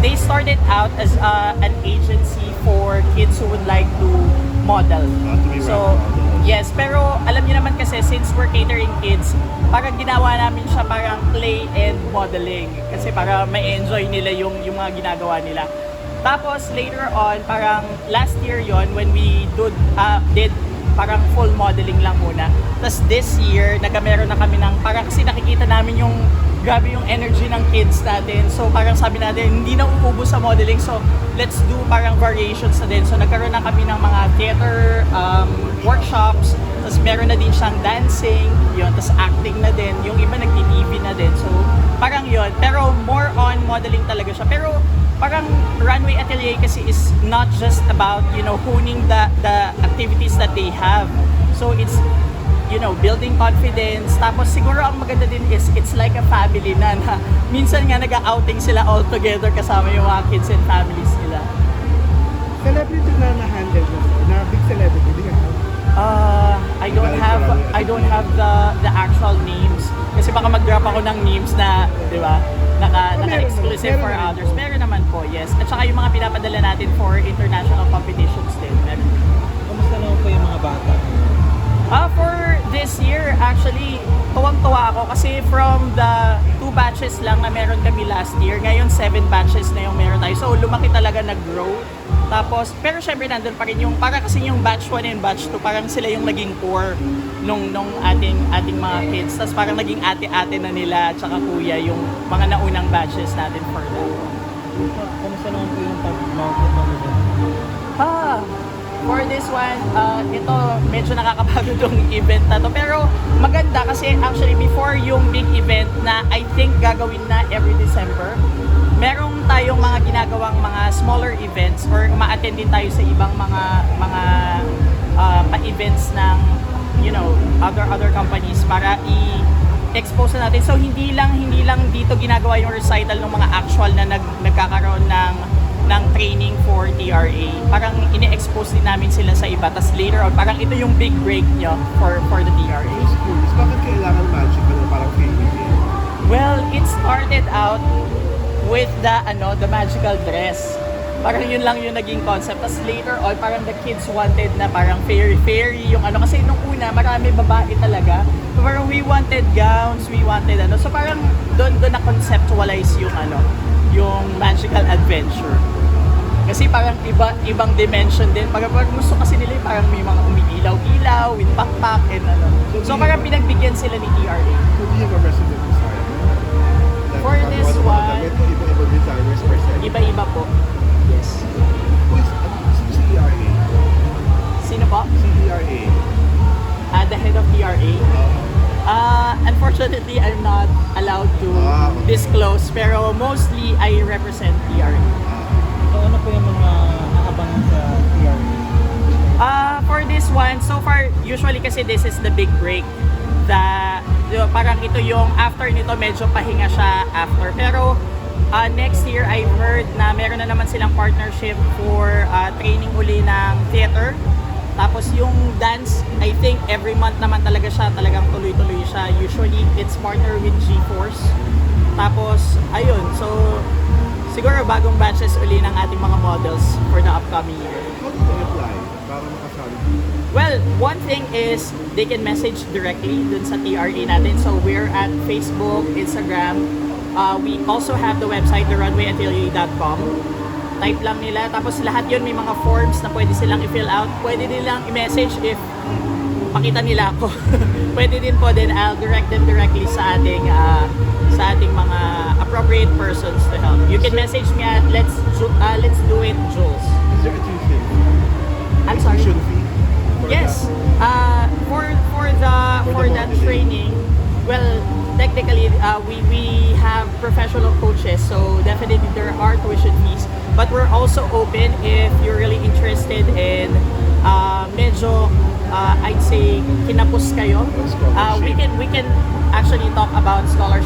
they started out as an agency for kids who would like to model. To be So, models. yes, pero alam niyo naman kasi since we're catering kids, parang ginawa namin siya parang play and modeling. Kasi para ma-enjoy nila yung mga ginagawa nila. Tapos later on, parang last year yon when we did parang full modeling lang muna. Tapos this year, nagkameron na kami ng, parang kasi nakikita namin yung grabe yung energy ng kids natin. So parang sabi natin, hindi na uubos sa modeling. So let's do parang variations na din. So nagkaroon na kami ng mga theater workshops. Tapos meron na din siyang dancing. Yun. Tapos acting na din. Yung iba nag-TV na din. So parang yun. Pero more on modeling talaga siya. Pero parang Runway Atelier kasi is not just about, honing the activities that they have. So it's, building confidence. Tapos siguro ang maganda din is it's like a family na minsan nga nag-outing sila all together kasama yung mga kids and families nila. Celebrity na na-handle na big celebrity din yan. I don't have the actual names. Kasi baka mag-drop ako ng names na, di ba, naka-exclusive for others. Meron naman po, yes. At saka yung mga pinapadala natin for international competitions din. Meron. Kamusta naman po yung mga bata? For this year, actually, tuwang-tuwa ako kasi from the 2 batches lang na meron kami last year, ngayon 7 batches na yung meron tayo. So, lumaki talaga, nag-grow. Tapos, pero syempre nandun pa rin yung, para kasi yung batch 1 and batch 2, parang sila yung naging core nung ating mga kids. Tapos parang naging ate-ate na nila at saka kuya yung mga naunang batches natin for that. Kamusta naman po yung pag-mount ng event? For this one, ito medyo nakakapagod yung event na to. Pero maganda kasi actually before yung big event na I think gagawin na every December, merong tayong mga ginagawang mga smaller events or ma-attend din tayo sa ibang mga pa-events ng other companies para i-expose na natin. So hindi lang dito ginagawa yung recital ng mga actual na nagkakaroon ng training for TRA. Parang ini-expose din namin sila sa iba. Tapos later on, parang ito yung big break nyo for the TRA. Schools, bakit kailangan magical na parang favorite yun? Well, it started out with the magical dress. Parang yun lang yung naging concept. Tapos later on, parang the kids wanted na parang fairy yung kasi nung una, marami babae talaga. So parang we wanted gowns, we wanted So parang doon na conceptualize yung magical adventure. Kasi parang ibang dimension din. Parang gusto kasi nila parang may mga umiilaw-ilaw, with pakpak and So parang pinagbigyan sila ni TRA. So do you have a resident designer? For this one, Iba-iba designers per se. iba-iba po. Yes. Who is CERA? Sino po? CERA. The head of TRA. Unfortunately, I'm not allowed to disclose. Pero mostly, I represent TRA. So ano po yung mga naabangan sa TRA? For this one, so far, usually kasi this is the big break. Parang ito yung after nito, medyo pahinga siya after. Pero next year, I've heard na meron na naman silang partnership for training uli ng theater. Tapos yung dance, I think every month naman talaga siya, talagang tuloy-tuloy siya. Usually, it's partner with G-Force. Tapos, ayun, so siguro bagong batches uli ng ating mga models for the upcoming year. How do they apply para makasali? Well, one thing is they can message directly dun sa TRA natin. So we're at Facebook, Instagram. We also have the website, therunwayatelier.com. Type lang nila. Tapos lahat yun may mga forms na pwede silang i-fill out. Pwede nilang i-message if makita nila ako. Pwede din po din, I'll direct them directly sa ating mga appropriate persons to help. You can message me at let's do it, Jules. Is there a tuition? I'm sorry. Tuition fee? For Yes. that? For that modeling. training, well, technically we have professional coaches, so definitely there are tuition fees. But we're also open if you're really interested in medyo I'd say kinapos kayo. We can actually talk about scholarship.